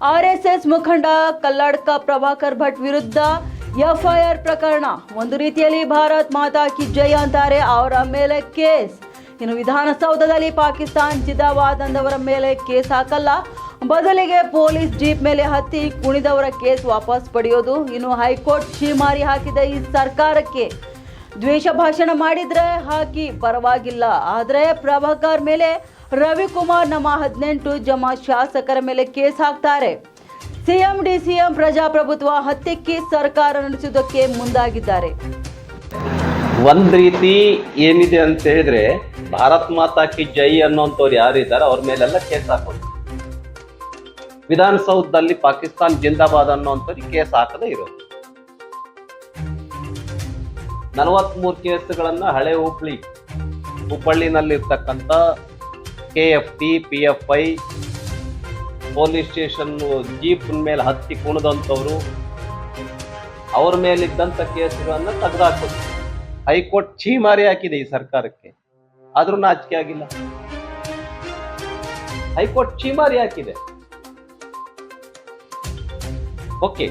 RSS ಮುಖಂಡ ಕಲ್ಲಡ್ಕ ಪ್ರಭಾಕರ್ ಭಟ್ ವಿರುದ್ಧ FIR ಪ್ರಕರಣ. ಒಂದು ರೀತಿಯಲ್ಲಿ ಭಾರತ್ ಮಾತಾ ಕಿ ಜೈ ಅಂತಾರೆ, ಅವರ ಮೇಲೆ ಕೇಸ್. ಇನ್ನು ವಿಧಾನಸೌಧದಲ್ಲಿ ಪಾಕಿಸ್ತಾನ್ ಜಿಂದಾಬಾದ್ ಅಂದವರ ಮೇಲೆ ಕೇಸ್ ಹಾಕಲ್ಲ, ಬದಲಿಗೆ ಪೊಲೀಸ್ ಜೀಪ್ ಮೇಲೆ ಹತ್ತಿ ಕುಣಿದವರ ಕೇಸ್ ವಾಪಸ್ ಪಡೆಯೋದು. ಇನ್ನು ಹೈಕೋರ್ಟ್ ಛೀಮಾರಿ ಹಾಕಿದ ಈ ಸರ್ಕಾರಕ್ಕೆ ದ್ವೇಷ ಭಾಷಣ ಮಾಡಿದ್ರೆ ಹಾಕಿ ಪರವಾಗಿಲ್ಲ, ಆದರೆ ಪ್ರಭಾಕರ್ ಮೇಲೆ ರವಿಕುಮಾರ್ ನಮ್ಮ 18 ಜಮ ಶಾಸಕರ ಮೇಲೆ ಕೇಸ್ ಹಾಕ್ತಾರೆ. ಸಿಎಂ ಡಿಸಿಎಂ ಪ್ರಜಾಪ್ರಭುತ್ವ ಹತ್ತಿಕ್ಕಿ ಸರ್ಕಾರ ನಡೆಸುವುದಕ್ಕೆ ಮುಂದಾಗಿದ್ದಾರೆ. ಒಂದ್ ರೀತಿ ಏನಿದೆ ಅಂತ ಹೇಳಿದ್ರೆ, ಭಾರತ್ ಮಾತಾ ಕಿ ಜೈ ಅನ್ನೋಂಥವ್ರು ಯಾರಿದ್ದಾರೆ ಅವ್ರ ಮೇಲೆಲ್ಲ ಕೇಸ್ ಹಾಕೋದು. ವಿಧಾನಸೌಧದಲ್ಲಿ ಪಾಕಿಸ್ತಾನ್ ಜಿಂದಾಬಾದ್ ಅನ್ನೋಂಥವ್ರಿಗೆ ಕೇಸ್ ಹಾಕದೇ ಇರೋದು. 43 ಕೇಸ್ಗಳನ್ನ ಹಳೆ ಹುಬ್ಬಳ್ಳಿನಲ್ಲಿರ್ತಕ್ಕಂಥ KFT PFI police station jeep ಮೇಲೆ ಹತ್ತಿ ಕುಣಿದಂಥವ್ರು, ಅವ್ರ ಮೇಲಿದ್ದಂಥ ಕೇಸ್ಗಳನ್ನ ತೆಗೆದುಹಾಕೋದು. ಹೈಕೋರ್ಟ್ ಛೀಮಾರಿ ಹಾಕಿದೆ ಈ ಸರ್ಕಾರಕ್ಕೆ, ಆದ್ರೂ ನಾಚಿಕೆ ಆಗಿಲ್ಲ. ಹೈಕೋರ್ಟ್ ಛೀಮಾರಿ ಹಾಕಿದೆ. ಓಕೆ,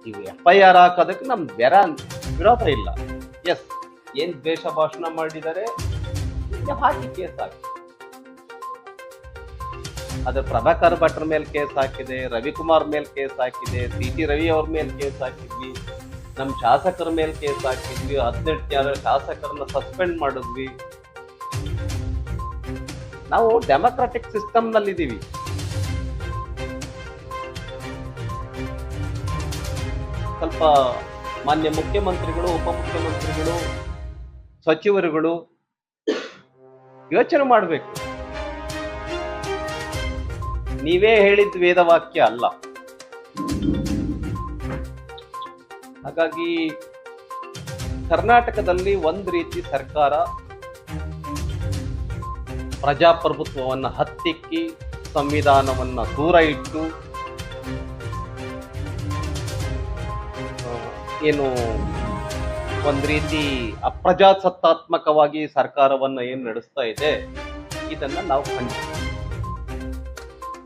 ಇವು FIR ಹಾಕೋದಕ್ಕೆ ನಮ್ ವಿರೋಧ ಇಲ್ಲ. ಎಸ್, ಏನ್ ದ್ವೇಷ ಭಾಷಣ ಮಾಡಿದ್ದಾರೆ ಹಾಕಿ ಕೇಸ್ ಹಾಕಿ. ಅದ್ರ ಪ್ರಭಾಕರ್ ಭಟ್ರ ಮೇಲೆ ಕೇಸ್ ಹಾಕಿದೆ, ರವಿಕುಮಾರ್ ಮೇಲೆ ಕೇಸ್ ಹಾಕಿದೆ, CT ರವಿ ಅವ್ರ ಮೇಲೆ ಕೇಸ್ ಹಾಕಿದ್ವಿ, ನಮ್ಮ ಶಾಸಕರ ಮೇಲೆ ಕೇಸ್ ಹಾಕಿದ್ವಿ, 18 ಶಾಸಕರನ್ನ ಸಸ್ಪೆಂಡ್ ಮಾಡಿದ್ವಿ. ನಾವು ಡೆಮೊಕ್ರಾಟಿಕ್ ಸಿಸ್ಟಮ್ ನಲ್ಲಿದ್ದೀವಿ. ಸ್ವಲ್ಪ ಮಾನ್ಯ ಮುಖ್ಯಮಂತ್ರಿಗಳು, ಉಪಮುಖ್ಯಮಂತ್ರಿಗಳು, ಸಚಿವರುಗಳು ಯೋಚನೆ ಮಾಡಬೇಕು. ನೀವೇ ಹೇಳಿದ ವೇದವಾಕ್ಯ ಅಲ್ಲ. ಹಾಗಾಗಿ ಕರ್ನಾಟಕದಲ್ಲಿ ಒಂದ್ ರೀತಿ ಸರ್ಕಾರ ಪ್ರಜಾಪ್ರಭುತ್ವವನ್ನು ಹತ್ತಿಕ್ಕಿ ಸಂವಿಧಾನವನ್ನ ದೂರ ಇಟ್ಟು ಏನು ಒಂದ್ ರೀತಿ ಅಪ್ರಜಾಸತ್ತಾತ್ಮಕವಾಗಿ ಸರ್ಕಾರವನ್ನ ಏನ್ ನಡೆಸ್ತಾ ಇದೆ, ಇದನ್ನ ನಾವು ಖಂಡಿಸ್ತೀವಿ.